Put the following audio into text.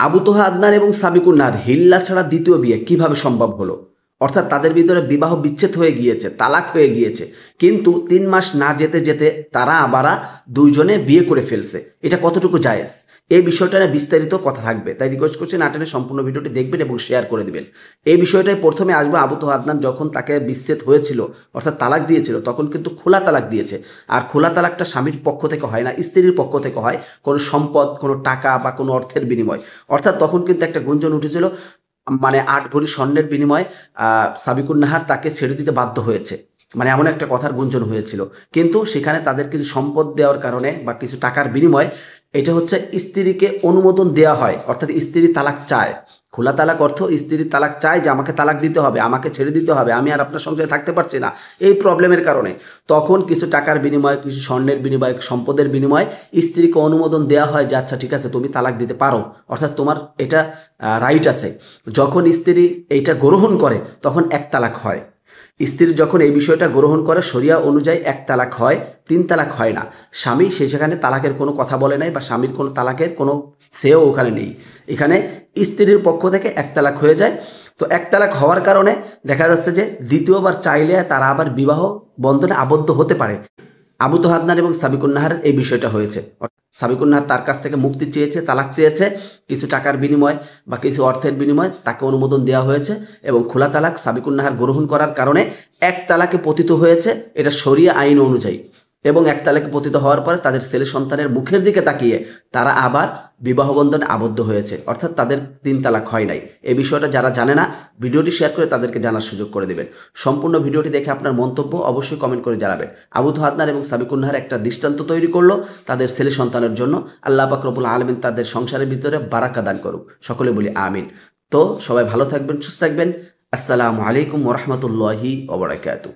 আবু তোহা আদনান এবং সাবিকুন নাহার হিল্লা ছাড়া দ্বিতীয় বিয়ে কিভাবে সম্ভব হলো? অর্থাৎ তাদের ভিতরে বিবাহ বিচ্ছেদ হয়ে গিয়েছে, তালাক হয়ে গিয়েছে, কিন্তু 3 মাস না যেতে যেতে তারা আবার দুইজনে বিয়ে করে ফেলছে। এটা কতটুকু জায়েজ? এই বিষয়টা নিয়ে বিস্তারিত কথা থাকবে, তাই রিকোয়েস্ট করছি না টেনে সম্পূর্ণ ভিডিওটি দেখবেন এবং শেয়ার করে দিবেন। এই বিষয়টাই প্রথমে আসবে। আবু তোহা আদনান যখন তাকে বিচ্ছেদ হয়েছিল, অর্থাৎ তালাক দিয়েছিল, তখন কিন্তু খোলা তালাক দিয়েছে। আর খোলা তালাকটা স্বামীর পক্ষ থেকে হয় না, স্ত্রীর পক্ষ থেকে হয়, কোনো সম্পদ, কোনো টাকা বা কোনো অর্থের বিনিময়। অর্থাৎ তখন কিন্তু একটা গুঞ্জন উঠেছিল, মানে 8 ভরি স্বর্ণের বিনিময়ে সাবিকুন নাহার তাকে ছেড়ে দিতে বাধ্য হয়েছে, মানে এমন একটা কথার গুঞ্জন হয়েছিল। কিন্তু সেখানে তাদের কিছু সম্পদ দেওয়ার কারণে বা কিছু টাকার বিনিময়ে এটা হচ্ছে স্ত্রীকে অনুমোদন দেওয়া হয়, অর্থাৎ স্ত্রী তালাক চায়। খোলা তালাক অর্থ স্ত্রীর তালাক চায় যে আমাকে তালাক দিতে হবে, আমাকে ছেড়ে দিতে হবে, আমি আর আপনার সংসারে থাকতে পারছি না এই প্রবলেমের কারণে। তখন কিছু টাকার বিনিময়ে, কিছু স্বর্ণের বিনিময়ে, সম্পদের বিনিময়ে স্ত্রীকে অনুমোদন দেওয়া হয় যে আচ্ছা ঠিক আছে, তুমি তালাক দিতে পারো, অর্থাৎ তোমার এটা রাইট আছে। যখন স্ত্রী এইটা গ্রহণ করে তখন 1 তালাক হয়। স্ত্রী যখন এই বিষয়টা গ্রহণ করে শরিয়া অনুযায়ী 1 তালাক হয়, 3 তালাক হয় না। স্বামী সেখানে তালাকের কোনো কথা বলে নাই বা স্বামীর কোনো তালাকের কোনো সেও ওখানে নেই। এখানে স্ত্রীর পক্ষ থেকে 1 তালাক হয়ে যায়। তো 1 তালাক হওয়ার কারণে দেখা যাচ্ছে যে দ্বিতীয়বার চাইলে তারা আবার বিবাহ বন্ধনে আবদ্ধ হতে পারে। আবু তোহা আদনান এবং সাবিকুন নাহারের এই বিষয়টা হয়েছে। সাবিকুন নাহার তার কাছ থেকে মুক্তি চেয়েছে, তালাক চেয়েছে, কিছু টাকার বিনিময় বা কিছু অর্থের বিনিময় তাকে অনুমোদন দেওয়া হয়েছে এবং খোলা তালাক সাবিকুন নাহার গ্রহণ করার কারণে 1 তালাকে পতিত হয়েছে, এটা শরিয়া আইন অনুযায়ী। এবং 1 তালাকে পতিত হওয়ার পরে তাদের ছেলে সন্তানের মুখের দিকে তাকিয়ে তারা আবার বিবাহ বন্ধনে আবদ্ধ হয়েছে, অর্থাৎ তাদের 3 তালাক হয় নাই। এই বিষয়টা যারা জানে না, ভিডিওটি শেয়ার করে তাদেরকে জানার সুযোগ করে দেবেন। সম্পূর্ণ ভিডিওটি দেখে আপনার মন্তব্য অবশ্যই কমেন্ট করে জানাবেন। আবু তোহা আদনান এবং সাবিকুন নাহার একটা দৃষ্টান্ত তৈরি করলো তাদের ছেলে সন্তানের জন্য। আল্লাহ পাক রব্বুল আলামিন তাদের সংসারের ভিতরে বারাকা দান করুক, সকলে বলি আমিন। তো সবাই ভালো থাকবেন, সুস্থ থাকবেন। আসসালামু আলাইকুম ওয়া রাহমাতুল্লাহি ওয়া বারাকাতুহু।